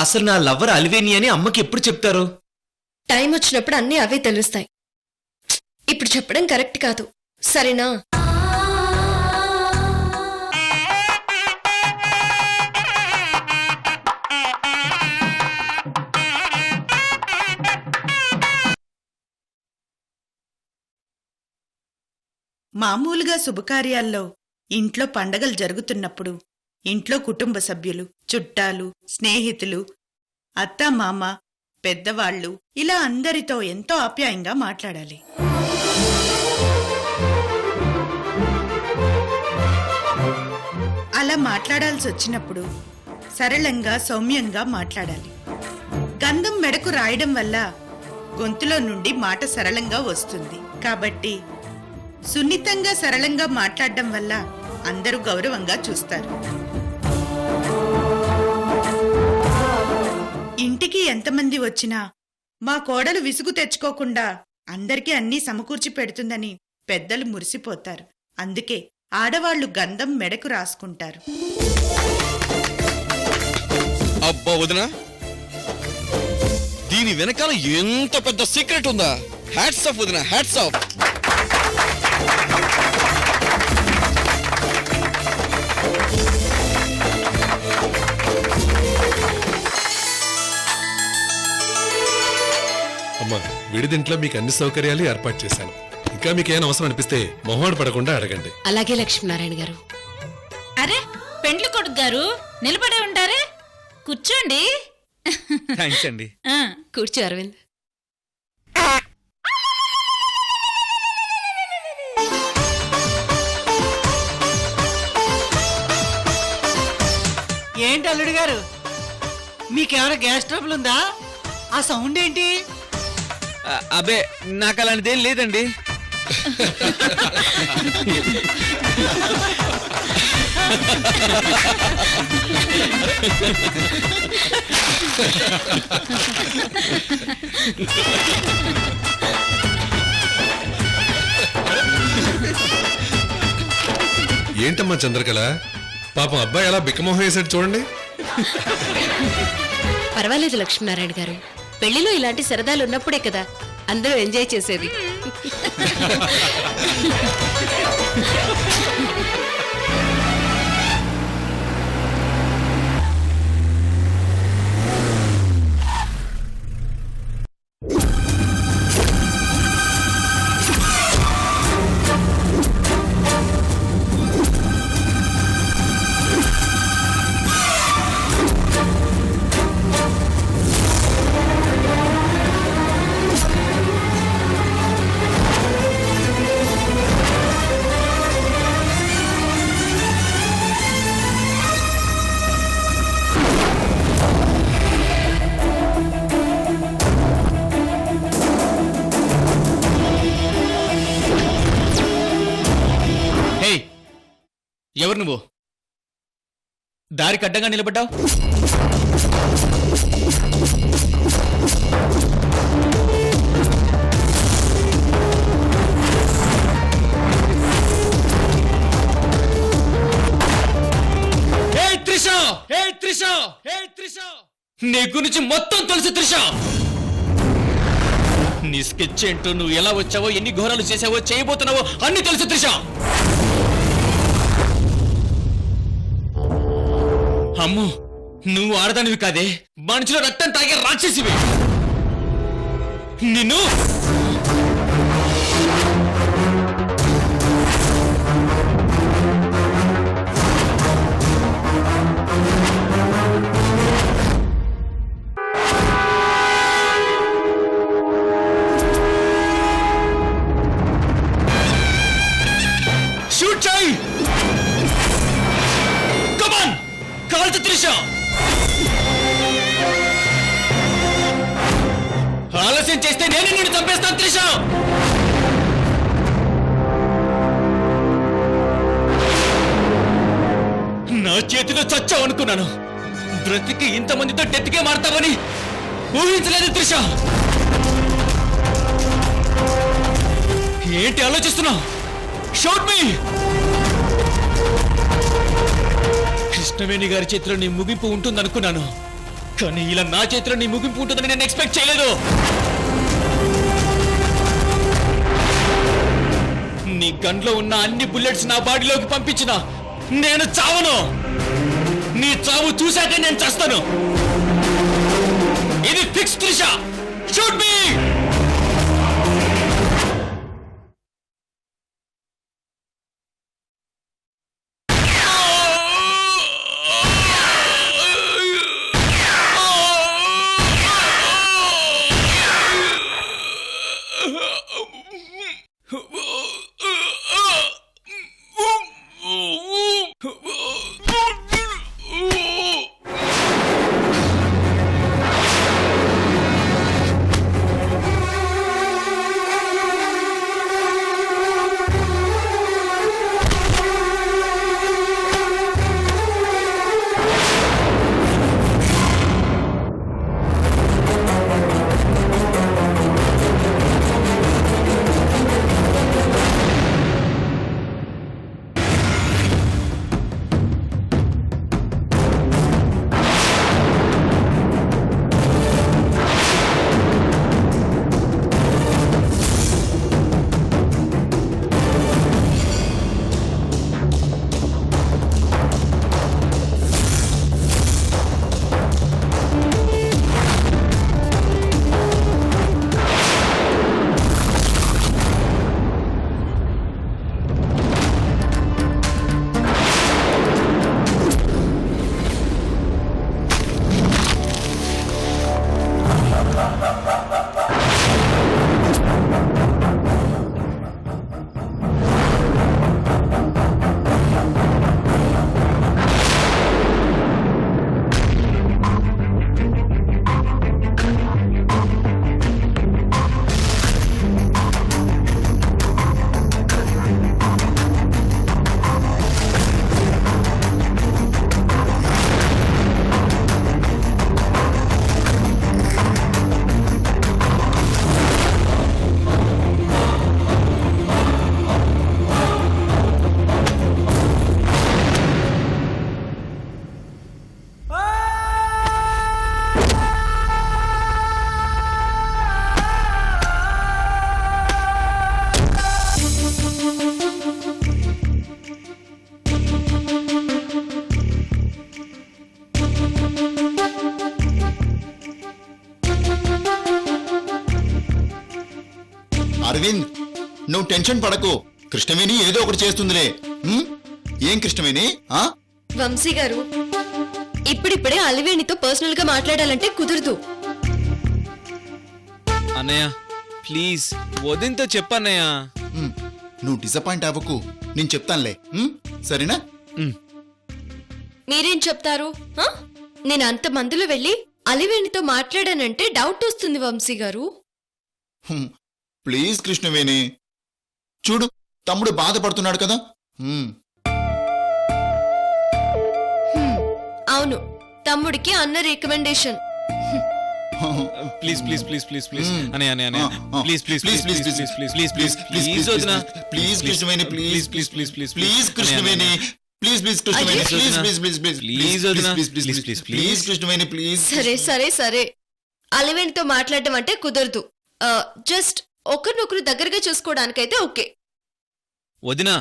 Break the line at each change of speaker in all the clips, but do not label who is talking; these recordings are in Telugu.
అసలు నా లవర్ అలివేని అని అమ్మకి ఎప్పుడు చెప్తారు?
టైం వచ్చినప్పుడు అన్నీ అవే తెలుస్తాయి. ఇప్పుడు చెప్పడం కరెక్ట్ కాదు, సరేనా?
మామూలుగా శుభకార్యాల్లో ఇంట్లో పండగలు జరుగుతున్నప్పుడు ఇంట్లో కుటుంబ సభ్యులు, చుట్టాలు, స్నేహితులు, అత్త మామ, పెద్దవాళ్లు ఇలా అందరితో ఎంతో ఆప్యాయంగా మాట్లాడాలి. అలా మాట్లాడాల్సి వచ్చినప్పుడు సరళంగా, సౌమ్యంగా మాట్లాడాలి. గంధం మెడకు రాయడం వల్ల గొంతులో నుండి మాట సరళంగా వస్తుంది. కాబట్టి సున్నితంగా, సరళంగా మాట్లాడడం వల్ల అందరూ గౌరవంగా చూస్తారు. ఇంటికి ఎంతమంది వచ్చినా మా కోడలు విసుగు తెచ్చుకోకుండా అందరికీ అన్నీ సమకూర్చి పెడుతుందని పెద్దలు మురిసిపోతారు. అందుకే ఆడవాళ్లు గంధం మెడకు రాసుకుంటారు.
అబ్బా వదినా, దీని వెనకాల ఎంత పెద్ద సీక్రెట్ ఉందా? హ్యాట్స్ ఆఫ్ వదినా, హ్యాట్స్ ఆఫ్.
అమ్మా, విడిదింట్లో మీకు అన్ని సౌకర్యాలు ఏర్పాటు చేశాను. ఇంకా మీకేమైనా అవసరం అనిపిస్తే మొహమాట పడకుండా అడగండి.
అలాగే లక్ష్మీనారాయణ గారు.
అరే పెండ్లి కొడుకు గారు, నిలబడే ఉంటారే, కూర్చోండి.
థ్యాంక్స్ అండి.
కూర్చో అరవింద్.
ఏంటి అల్లుడు గారు, మీకేమైనా గ్యాస్ ట్రబుల్ ఉందా? ఆ సౌండ్ ఏంటి?
అబే, నాకు అలాంటిదేం లేదండి.
ఏంటమ్మా చంద్రకళ, పాపం అబ్బాయి ఎలా బిక్కమోహం వేసాడు చూడండి.
పర్వాలేదు లక్ష్మీనారాయణ గారు, పెళ్లిలో ఇలాంటి సరదాలు ఉన్నప్పుడే కదా అందరూ ఎంజాయ్ చేసేది.
ఎవరు నువ్వు? దారికి అడ్డంగా నిలబడ్డావు. నీ గురించి మొత్తం తెలుసు త్రిష. నీ స్కెచ్ ఏంటో, నువ్వు ఎలా వచ్చావో, ఎన్ని ఘోరాలు చేసావో, చేయబోతున్నావో అన్ని తెలుసు త్రిష. అమ్మో, నువ్వు ఆడదానివి కాదే, మనుషుల రక్తం తాగే రాక్షసివి. నిన్ను షూట్ చేయి. కమాన్, కాల్చు త్రిష. ఆలస్యం చేస్తే నేను నిన్ను చంపేస్తాను త్రిష. నా చేతిలో చచ్చావు అనుకున్నాను. బ్రతికి ఇంతమందితో డెత్తుకే మారతావని ఊహించలేదు త్రిష. ఏంటి ఆలోచిస్తున్నావు? షూట్ మీ. కృష్ణవేణి గారి చేతిలో నీ ముగింపు ఉంటుందనుకున్నాను, కానీ ఇలా నా చేతిలో నీ ముగింపు ఉంటుందని నేను ఎక్స్పెక్ట్ చేయలేదు. నీ గన్లో ఉన్న అన్ని బుల్లెట్స్ నా బాడీలోకి పంపించిన నేను చావను. నీ చావు చూశాక నేను చస్తాను. ఇది ఫిక్స్ త్రిష. షూట్ మీ.
అరవింద్, నువ్వు టెన్షన్ పడకు. కృష్ణవేణి ఏదో ఒకటి చేస్తుందిలే. ఏం కృష్ణవేణి?
వంశీ గారు, ఇప్పుడిప్పుడే అలివేణితో పర్సనల్ గా మాట్లాడాలంటే కుదరదు.
అన్నయ్య ప్లీజ్ వదినతో చెప్పన్నయ్య.
నువ్వు డిసప్పాయింట్ అవ్వకు, నేను చెప్తానులే. సరేనా?
మీరేం చెప్తారు? నేను అంత మందిలో వెళ్ళి అలివేణితో మాట్లాడానంటే డౌట్ వస్తుంది వంశీ గారు.
ప్లీజ్ కృష్ణవేణి, చూడు తమ్ముడు బాధపడుతున్నాడు కదా.
అవును, తమ్ముడికి అన్న recommendation.
Please please please please please అన్నయ్య అన్నయ్య అన్నయ్య please please please please please please please please please వదినా
please Krishnaveni, please
please please please
please Krishnaveni, please please Krishnaveni, please please please please
please వదినా please please
please Krishnaveni, please.
సరే సరే సరే, అలివేణితో మాట్లాడడం అంటే కుదరదు. జస్ట్ ఒకరినొకరు దగ్గరగా చూసుకోవడానికైతే ఓకే.
వదినా,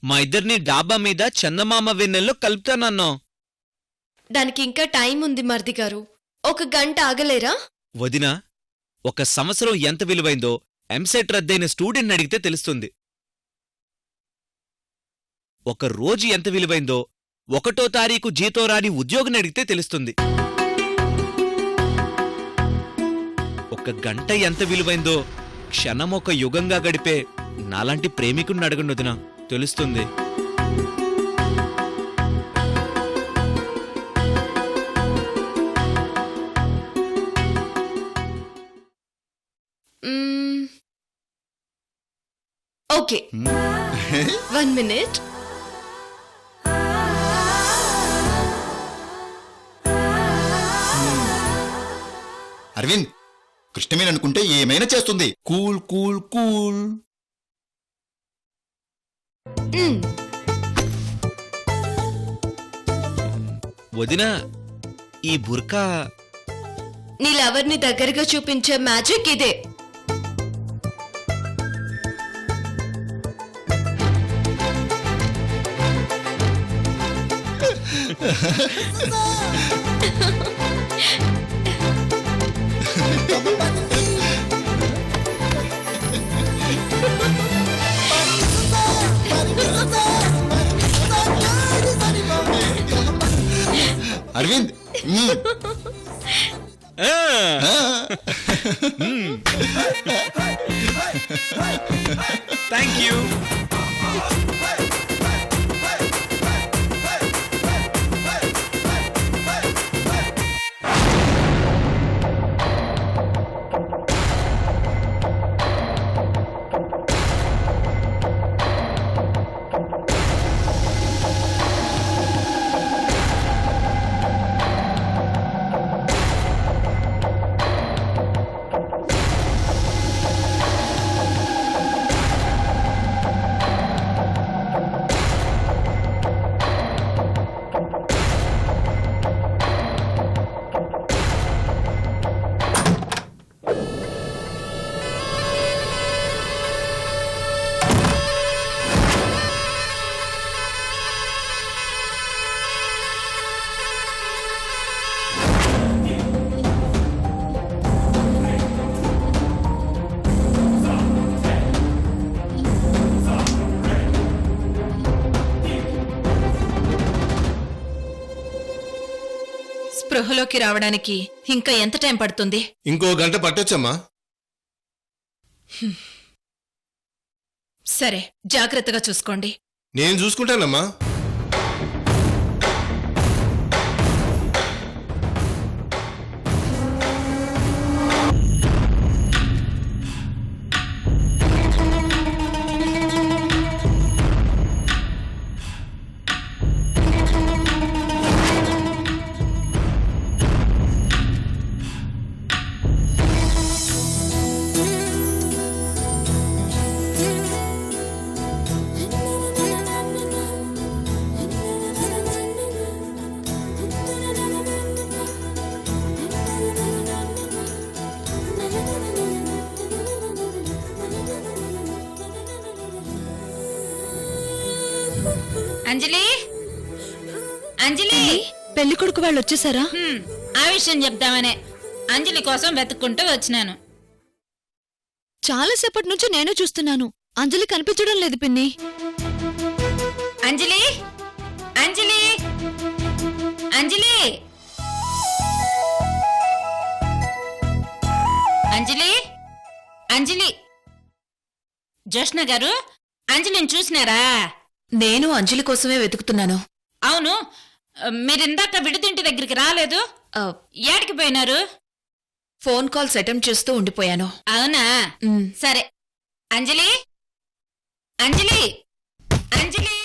మా ఇద్దరిని డాబా మీద చందమామ వెన్నెల్లో కలుపుతానన్నా.
దానికి ఇంకా టైం ఉంది మరిది గారు, 1 గంట ఆగలేరా?
వదినా, 1 సంవత్సరం ఎంత విలువైందో ఎంసెట్ రద్దయిన స్టూడెంట్ అడిగితే తెలుస్తుంది. 1 రోజు ఎంత విలువైందో 1వ తారీఖు జీతం రాని ఉద్యోగిని అడిగితే తెలుస్తుంది. 1 గంట ఎంత విలువైందో క్షణం 1 యుగంగా గడిపే నాలాంటి ప్రేమికుడిని అడగండి వదినా, తెలుస్తుంది.
Okay, 1 minute.
అరవింద్, కృష్ణవేణి అనుకుంటే ఏమైనా చేస్తుంది. Cool cool cool.
వదినా, ఈ బుర్కా
నీ లవర్ని దగ్గరగా చూపించే మ్యాజిక్ ఇదే.
Aravind
thank you.
స్పృహలోకి రావడానికి ఇంకా ఎంత టైం పడుతుంది?
ఇంకో గంట పట్టొచ్చమ్మా.
సరే, జాగ్రత్తగా చూసుకోండి.
నేను చూసుకుంటానమ్మా.
అంజలి, అంజలి,
పెళ్లి కొడుకు వాళ్ళు వచ్చేసారా?
ఆ విషయం చెప్దామనే అంజలి కోసం వెతుక్కుంటూ వచ్చినాను.
చాలాసేపటి నుంచి నేను చూస్తున్నాను, అంజలి కనిపించడం లేదు పిన్ని.
అంజలి, అంజలి, అంజలి, అంజలి, అంజలి. జోష్ణ గారు, అంజలిని చూసినారా?
నేను అంజలి కోసమే వెతుకుతున్నాను.
అవును, మీరిందాక విడిదింటి దగ్గరికి రాలేదు, ఏడికి పోయినారు?
ఫోన్ కాల్స్ అటెంప్ట్ చేస్తూ ఉండిపోయాను.
అవునా, సరే. అంజలి, అంజలి, అంజలి.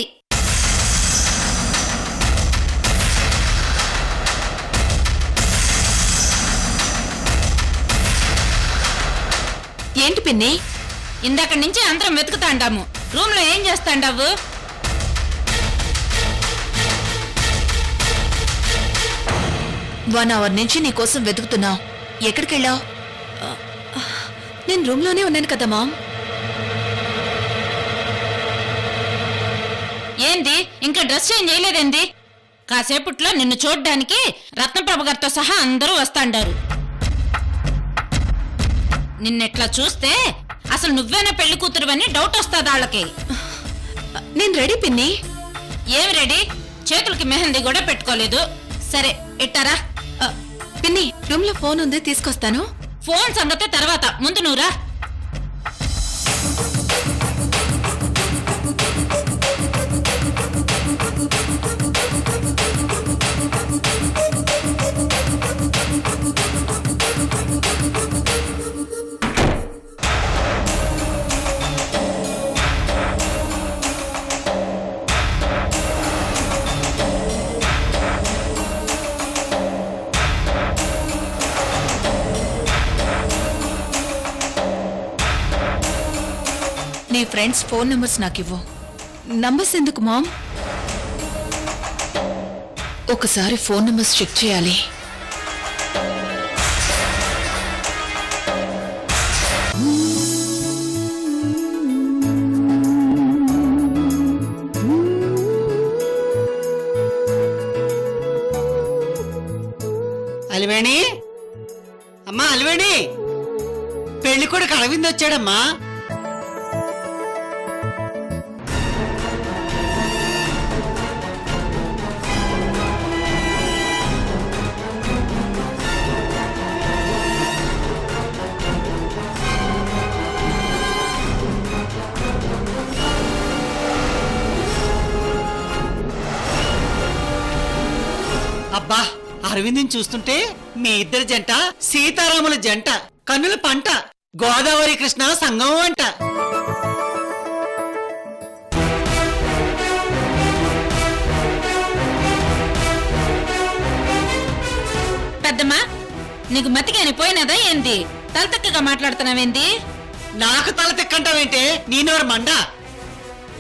ఏంటి పిన్ని?
ఇందాక నుంచి అందరం వెతుకుతాండాము. రూమ్ లో ఏం చేస్తాండావు?
వన్ అవర్ నుంచి నీకోసం వెతుకుతున్నావు. ఎక్కడికెళ్ళావు? నేను రూమ్ లోనే ఉన్నాను కదా మామ్.
ఏంది, ఇంకా డ్రెస్ చేంజ్ చేయలేదేంది? కాసేపట్లో నిన్ను చూడ్డానికి రత్నప్రభ గారితో సహా అందరూ వస్తాండారు. నిన్నెట్లా చూస్తే అసలు నువ్వేనా పెళ్లి కూతురువని డౌట్ వస్తుంది వాళ్ళకి.
నేను రెడీ పిన్ని.
ఏం రెడీ? చేతులకి మెహందీ కూడా పెట్టుకోలేదు. సరే, ఇట్టారా.
పిన్ని, రూమ్ లో ఫోన్ ఉంది, తీసుకొస్తాను.
ఫోన్ సంగతే తర్వాత, ముందు నువ్వురా.
నీ ఫ్రెండ్స్ ఫోన్ నెంబర్స్ నాకివ్వు. నంబర్స్ ఎందుకు మామ్? ఒకసారి ఫోన్ నెంబర్స్ చెక్ చేయాలి.
అలివేణి, అమ్మా అలివేణి, పెళ్లి కొడుకు అరవింద్ వచ్చాడమ్మా. అబ్బా, అరవింద్ని చూస్తుంటే మీ ఇద్దరి జంట సీతారాముల జంట, కన్నుల పంట, గోదావరి కృష్ణ సంగమం అంట.
పెద్దమ్మా, నీకు మతిగాని పోయినదా ఏంది? తలతక్కగా మాట్లాడుతున్నావేంది?
నాకు తల తిక్కంటావేంటే, నీనోరు మండ.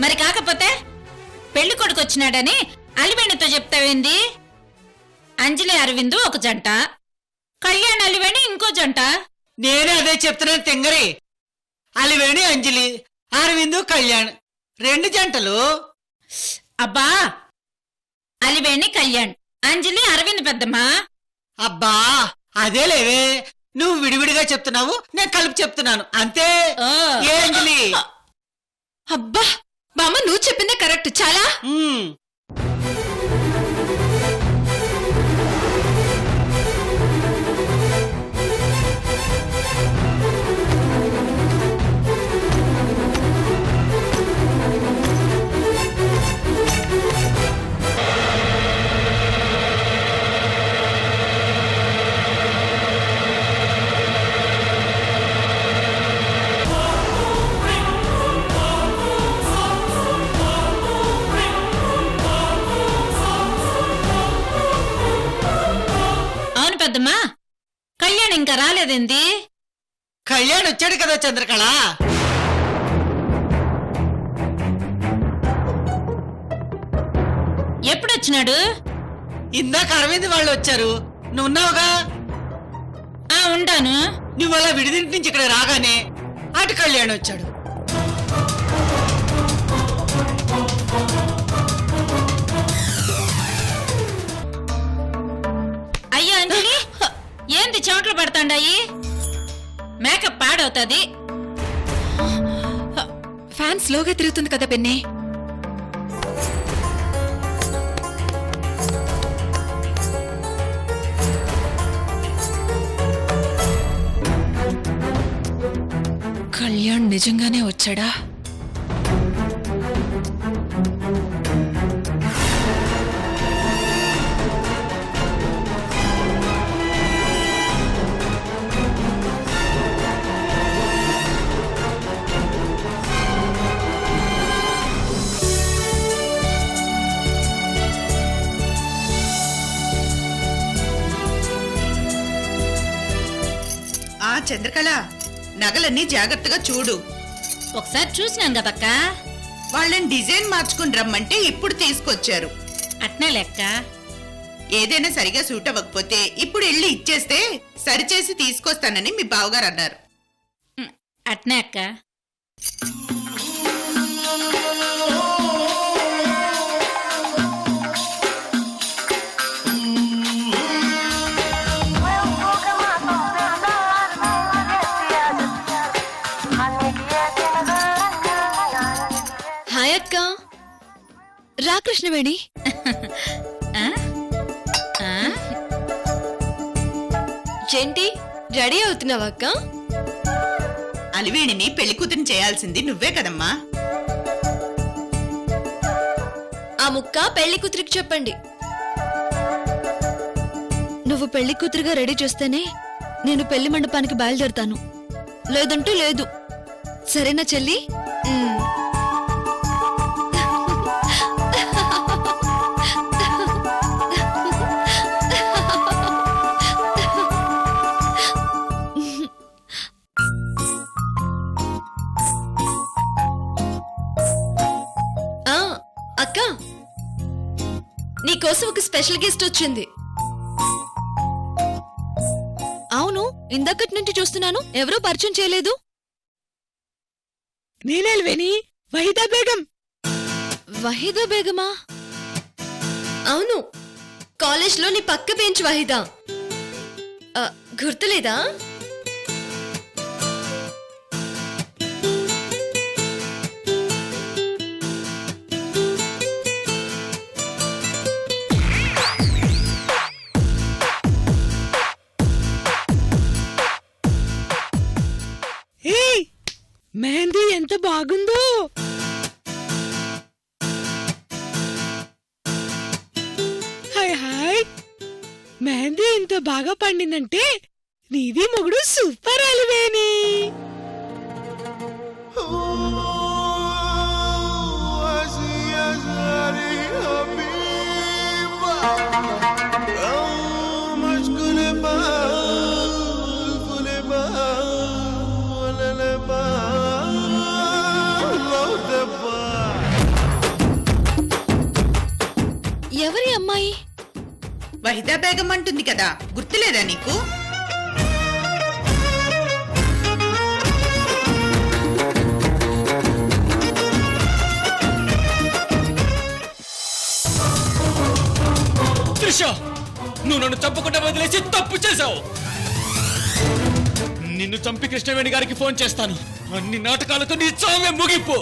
మరి కాకపోతే పెళ్లి కొడుకు వచ్చినాడని అలివేణితో చెప్తావేంది? అంజలి అరవిందు ఒక జంట, కళ్యాణ్ అలివేణి ఇంకో జంట.
నేనే అదే చెప్తున్నాను తెంగరి. అలివేణి అంజలి, అరవిందు కళ్యాణ్, 2 జంటలు.
అబ్బా, అలివేణి కళ్యాణ్, అంజలి అరవింద్ పెద్దమ్మా.
అబ్బా అదే లేవే, నువ్వు విడివిడిగా చెప్తున్నావు, నేను కలిపి చెప్తున్నాను అంతే.
ఓ.
ఏ అంజలి?
అబ్బా బామ్మ, నువ్వు చెప్పిందే కరెక్ట్. చాలా
ఉమ్.
అవును పెద్దమ్మా, కళ్యాణ్ ఇంకా రాలేదేంది?
కళ్యాణ్ వచ్చాడు కదా చంద్రకళ.
ఎప్పుడొచ్చినాడు?
ఇందాక అరవింద్ వాళ్ళు వచ్చారు, నువ్వున్నావుగా.
ఉండాను.
నువ్వు అలా విడిదింటి నుంచి ఇక్కడ రాగానే అటు కళ్యాణ్ వచ్చాడు.
అయ్యా అంజలి, ఏంది చెమటలు పడతాండాయి? మేకప్ పాడవుతుంది.
ఫ్యాన్ స్లోగా తిరుగుతుంది కదా పెన్నే. కళ్యాణ్ నిజంగానే వచ్చాడా?
చంద్రకళ, నగలన్నీ జాగ్రత్తగా చూడు.
ఒకసారి చూసినాం కదక్క.
వాళ్ళని డిజైన్ మార్చుకుని రమ్మంటే ఇప్పుడు తీసుకొచ్చారు.
అట్నే లెక్క.
ఏదైనా సరిగా సూట్ అవ్వకపోతే ఇప్పుడు వెళ్ళి ఇచ్చేస్తే సరిచేసి తీసుకొస్తానని మీ బావగారు అన్నారు.
అట్నే అక్క.
హాయ్ అక్క. రా కృష్ణవేణి. ఏంటి రెడీ అవుతున్నావా అక్క?
అలివేణిని పెళ్లి కూతురిని చేయాల్సింది నువ్వే కదమ్మా.
ఆ ముక్క పెళ్లి కూతురికి చెప్పండి. నువ్వు పెళ్లి కూతురుగా రెడీ చేస్తేనే నేను పెళ్లి మండపానికి బయలుదేరుతాను, లేదంటే లేదు. సరేనా చెల్లి? అక్క, నీకోసం ఒక స్పెషల్ గెస్ట్ వచ్చింది. అవును, ఇందాకటి నుంచి చూస్తున్నాను, ఎవరూ పరిచయం చేయలేదు.
నేనేల్వేని వహీదా బేగం.
వహీదా బేగమా? అవును, కాలేజ్లో నీ పక్క బెంచ్ వహీదా. గుర్తులేదా?
మెహందీ ఎంత బాగుందో. హాయ్ హాయ్, మెహందీ ఎంత బాగా పండిందంటే నీది మొగుడు సూపర్ అలివేని.
ఎవరి అమ్మాయి?
వహిదా బేగం అంటుంది కదా, గుర్తులేదా నీకు?
త్రిష, నువ్వు నన్ను చంపకుండా వదిలేసి తప్పు చేశావు. నిన్ను చంపి కృష్ణవేణి గారికి ఫోన్ చేస్తాను. అన్ని నాటకాలతో నీ చావే ముగింపు.